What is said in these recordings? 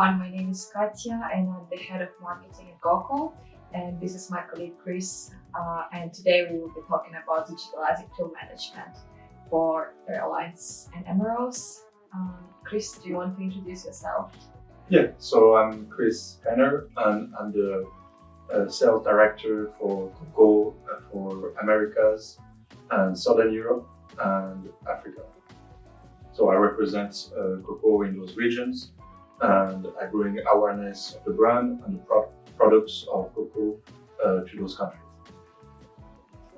everyone, my name is Katja and I'm the head of marketing at GoCo, and this is my colleague Chris, and today we will be talking about digitalizing tool management for airlines and MROs. Chris, do you want to introduce yourself? Yeah, so I'm Chris Henner and I'm the sales director for GoCo for Americas and Southern Europe and Africa. So I represent GoCo in those regions, and I bring awareness of the brand and the products of GoCo to those countries.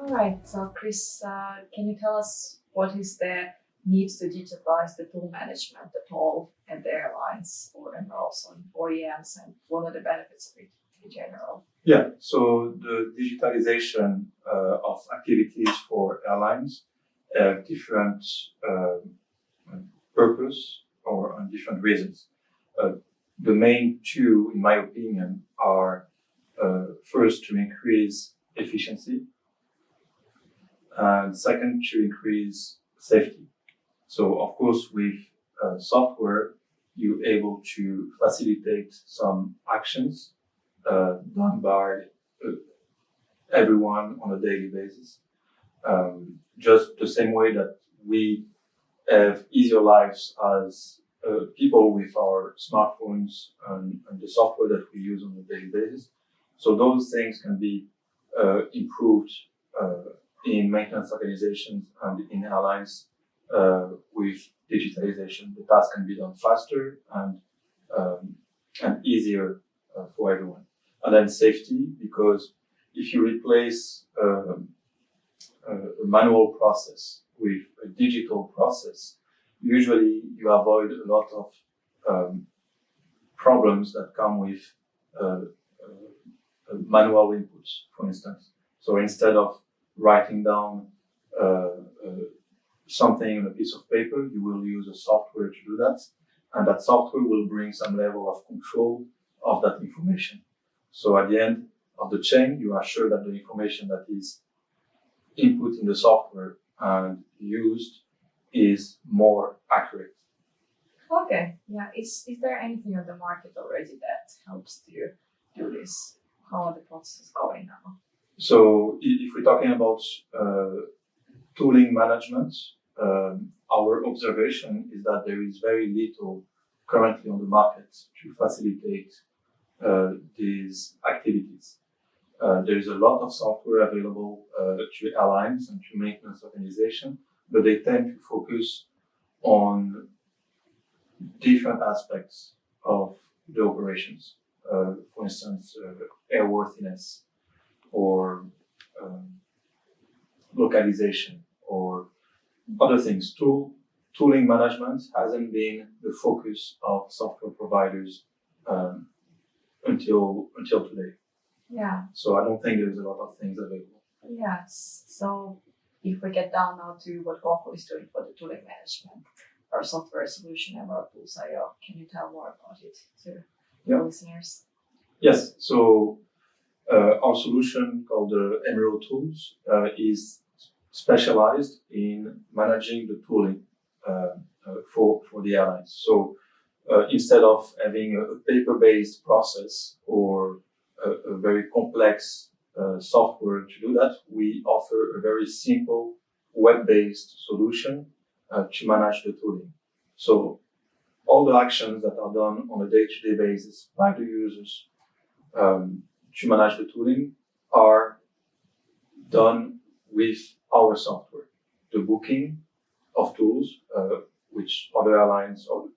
All right, so Chris, can you tell us what is the need to digitalize the tool management at all at the airlines or MROs and OEMs, and what are the benefits of it in general? Yeah, so the digitalization of activities for airlines have different purpose or on different reasons. The main two, in my opinion, are first to increase efficiency, and second to increase safety. So of course with software, you're able to facilitate some actions done by everyone on a daily basis. Just the same way that we have easier lives as people with our smartphones and the software that we use on a daily basis. So those things can be improved in maintenance organizations and in airlines with digitalization. The task can be done faster and easier for everyone. And then safety, because if you replace a manual process with a digital process, usually you avoid a lot of problems that come with manual inputs, for instance. So instead of writing down something on a piece of paper, you will use a software to do that, and that software will bring some level of control of that information. So at the end of the chain, you are sure that the information that is input in the software and used is more accurate. Okay, yeah. Is there anything on the market already that helps you do this? How are the processes going now? So if we're talking about tooling management, our observation is that there is very little currently on the market to facilitate these activities. There is a lot of software available to airlines and to maintenance organizations, but they tend to focus on different aspects of the operations. For instance, airworthiness or localization or other things. Tooling management hasn't been the focus of software providers until today. Yeah. So I don't think there's a lot of things available. Yes. So if we get down now to what GoCo is doing for the tooling management, our software solution, MRO Tools.io, can you tell more about it to the listeners? Yes. So our solution called the MRO Tools is specialized in managing the tooling for the airlines. So instead of having a paper-based process or a very complex software to do that, we offer a very simple web-based solution to manage the tooling. So all the actions that are done on a day-to-day basis by the users to manage the tooling are done with our software. The booking of tools, which other airlines or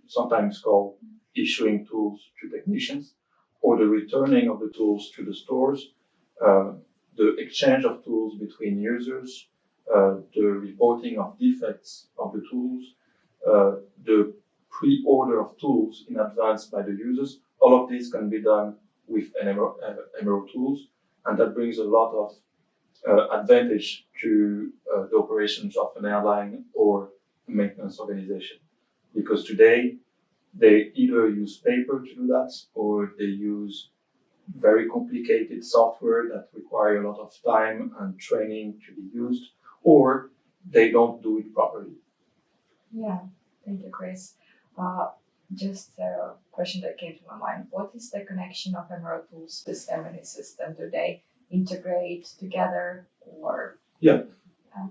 sometimes call issuing tools to technicians, or the returning of the tools to the stores, the exchange of tools between users, the reporting of defects of the tools, the pre-order of tools in advance by the users. All of this can be done with MRO Tools, and that brings a lot of advantage to the operations of an airline or a maintenance organization. Because today, they either use paper to do that, or they use very complicated software that require a lot of time and training to be used, or they don't do it properly. Yeah, thank you, Chris. Just a question that came to my mind. What is the connection of MRO tools to this M&E system? Do they integrate together or? Yeah.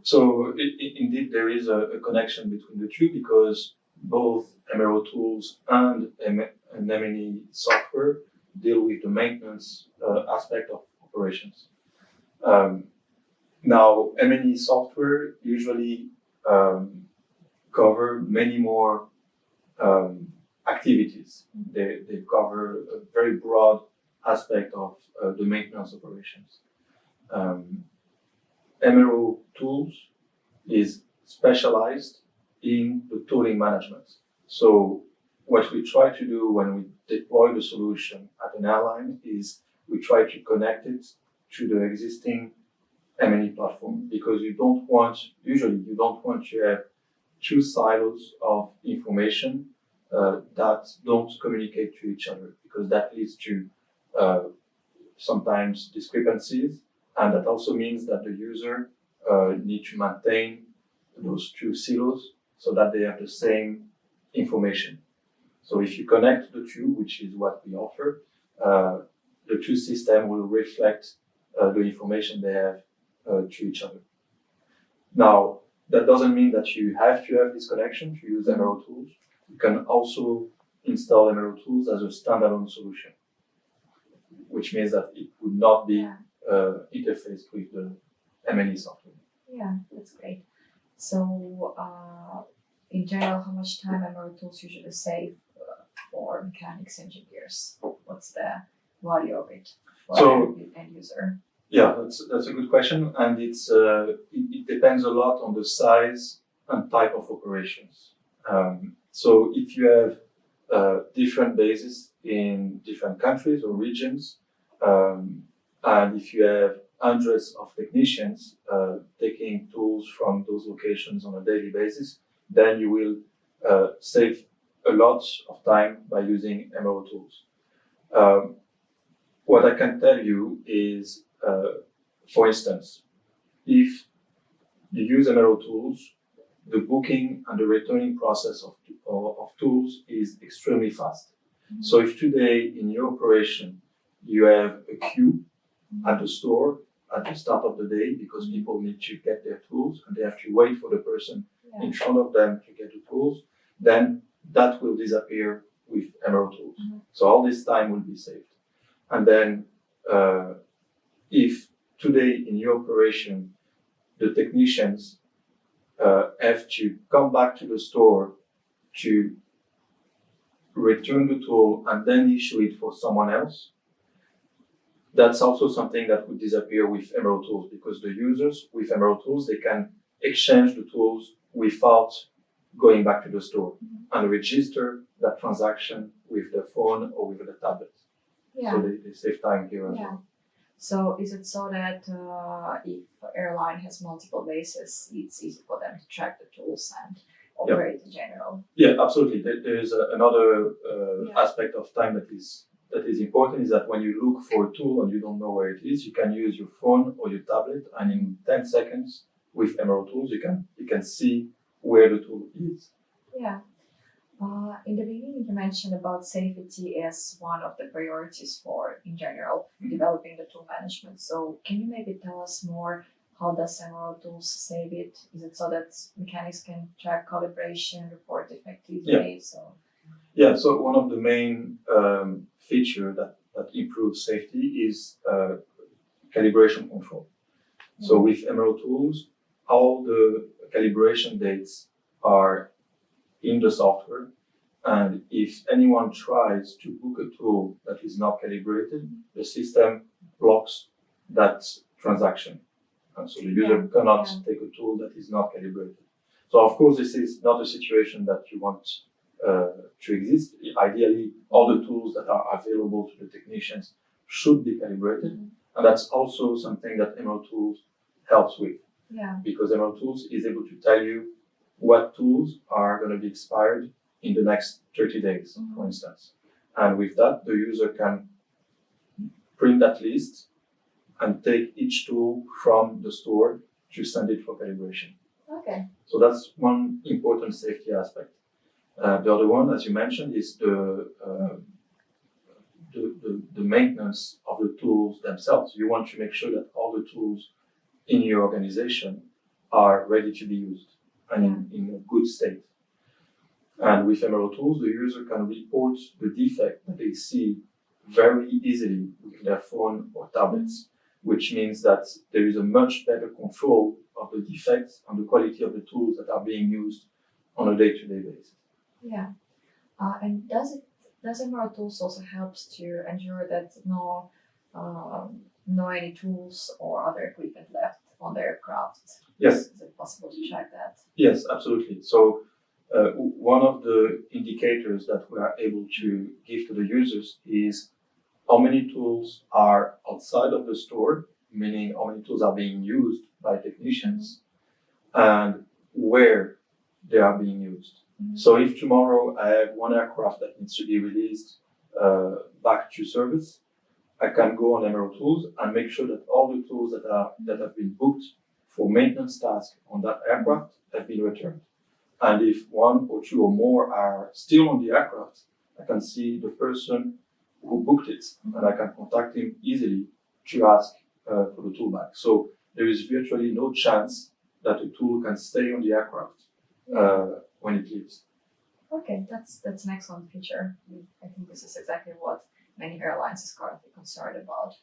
So indeed, there is a connection between the two because both MRO tools and M&E software deal with the maintenance aspect of operations. Now, M&E software usually cover many more activities. They cover a very broad aspect of the maintenance operations. MRO tools is specialized in the tooling management. So what we try to do when we deploy the solution at an airline is we try to connect it to the existing M&E platform because usually you don't want to have two silos of information that don't communicate to each other because that leads to sometimes discrepancies, and that also means that the user need to maintain those two silos so that they have the same information. So if you connect the two, which is what we offer, the two systems will reflect the information they have to each other. Now, that doesn't mean that you have to have this connection to use MRO tools. You can also install MRO tools as a standalone solution, which means that it would not be interfaced with the M&E software. Yeah, that's great. So, in general, how much time MRO tools usually save for mechanics, engineers? What's the value of it for the end user? Yeah, that's a good question, and it depends a lot on the size and type of operations. So if you have different bases in different countries or regions, and if you have hundreds of technicians taking tools from those locations on a daily basis, then you will save a lot of time by using MRO tools. What I can tell you is, for instance, if you use MRO tools, the booking and the returning process of tools is extremely fast. Mm-hmm. So if today in your operation you have a queue at the store at the start of the day because people need to get their tools and they have to wait for the person in front of them to get the tools, then that will disappear with MRO tools. Mm-hmm. So all this time will be saved. And then if today in your operation the technicians have to come back to the store to return the tool and then issue it for someone else, that's also something that would disappear with MRO tools because the users with MRO tools, they can exchange the tools without going back to the store and register that transaction with the phone or with the tablet. Yeah. So they save time here as well. So is it so that if an airline has multiple bases, it's easy for them to track the tools and operate in general? Yeah, absolutely. There is another aspect of time that is important is that when you look for a tool and you don't know where it is, you can use your phone or your tablet, and in 10 seconds with MRO tools, you can see where the tool is. Yeah. In the beginning, you mentioned about safety as one of the priorities for, in general, developing the tool management. So can you maybe tell us more, how does MRO tools save it? Is it so that mechanics can track calibration, report effectively? So one of the main features that improves safety is calibration control. Mm-hmm. So with MRO tools, all the calibration dates are in the software, and if anyone tries to book a tool that is not calibrated, the system blocks that transaction. And so the user cannot take a tool that is not calibrated. So of course, this is not a situation that you want to exist. Ideally, all the tools that are available to the technicians should be calibrated. Mm-hmm. And that's also something that MRO tools helps with. Yeah. Because MRO tools is able to tell you what tools are going to be expired in the next 30 days, mm-hmm. for instance. And with that, the user can print that list and take each tool from the store to send it for calibration. Okay. So that's one important safety aspect. The other one, as you mentioned, is the maintenance of the tools themselves. You want to make sure that all the tools in your organization are ready to be used and in a good state. And with MRO tools, the user can report the defect that they see very easily with their phone or tablets, which means that there is a much better control of the defects and the quality of the tools that are being used on a day-to-day basis. Yeah. And does MRO tools also helps to ensure that no any tools or other equipment left on the aircraft? Yes. Is it possible to check that? Yes, absolutely. So one of the indicators that we are able to give to the users is how many tools are outside of the store, meaning how many tools are being used by technicians, and where they are being used. So if tomorrow I have one aircraft that needs to be released back to service, I can go on MRO tools and make sure that all the tools that have been booked for maintenance tasks on that aircraft have been returned. And if one or two or more are still on the aircraft, I can see the person who booked it, and I can contact him easily to ask for the tool back. So there is virtually no chance that the tool can stay on the aircraft when it leaves. Okay, that's an excellent feature. I think this is exactly what many airlines is currently concerned about.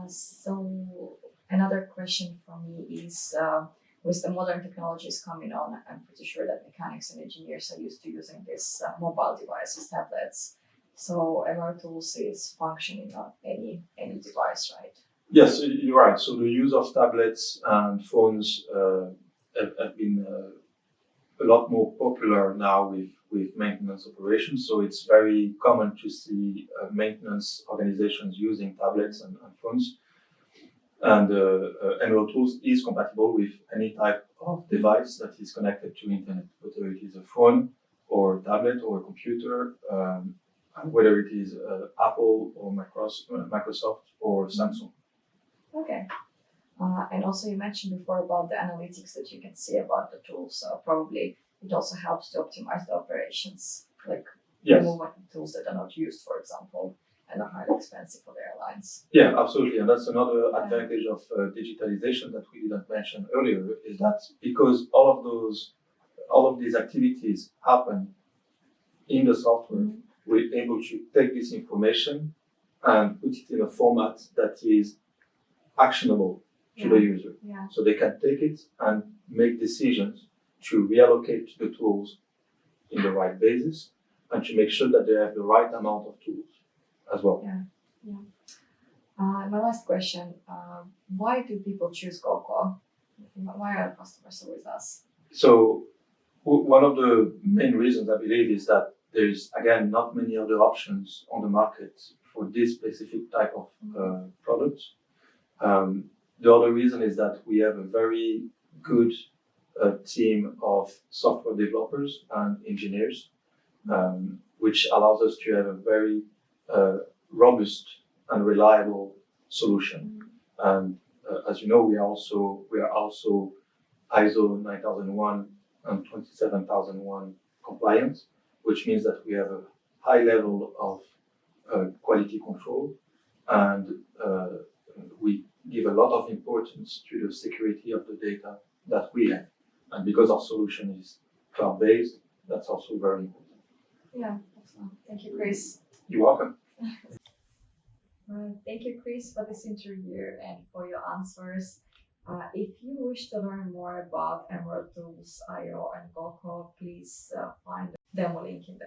So another question for me is, with the modern technologies coming on, I'm pretty sure that mechanics and engineers are used to using these mobile devices, tablets. So MR tools is functioning on any device, right? Yes, you're right. So the use of tablets and phones have been a lot more popular now with maintenance operations. So it's very common to see maintenance organizations using tablets and phones. And MRO tools is compatible with any type of device that is connected to internet, whether it is a phone or a tablet or a computer, and whether it is Apple or Microsoft or Samsung. Okay. And also you mentioned before about the analytics that you can see about the tools. So probably it also helps to optimize the operations, like removing tools that are not used, for example, and are highly expensive for the airlines. Yeah, absolutely. And that's another advantage of digitalization that we didn't mention earlier, is that because all of these activities happen in the software, we're able to take this information and put it in a format that is actionable to the user. Yeah. So they can take it and make decisions to reallocate the tools in the right basis and to make sure that they have the right amount of tools as well. Yeah. My last question, why do people choose GoCo? Why are customers so with us? So one of the main reasons I believe is that there's, again, not many other options on the market for this specific type of product. The other reason is that we have a very good team of software developers and engineers, which allows us to have a very robust and reliable solution. And as you know, we are also ISO 9001 and 27001 compliant, which means that we have a high level of quality control, and we give a lot of importance to the security of the data that we have. And because our solution is cloud-based, that's also very important. Yeah, excellent. Thank you, Chris. You're welcome. Thank you, Chris, for this interview and for your answers. If you wish to learn more about MRO tools, IO, and GoCo, please find the demo link in the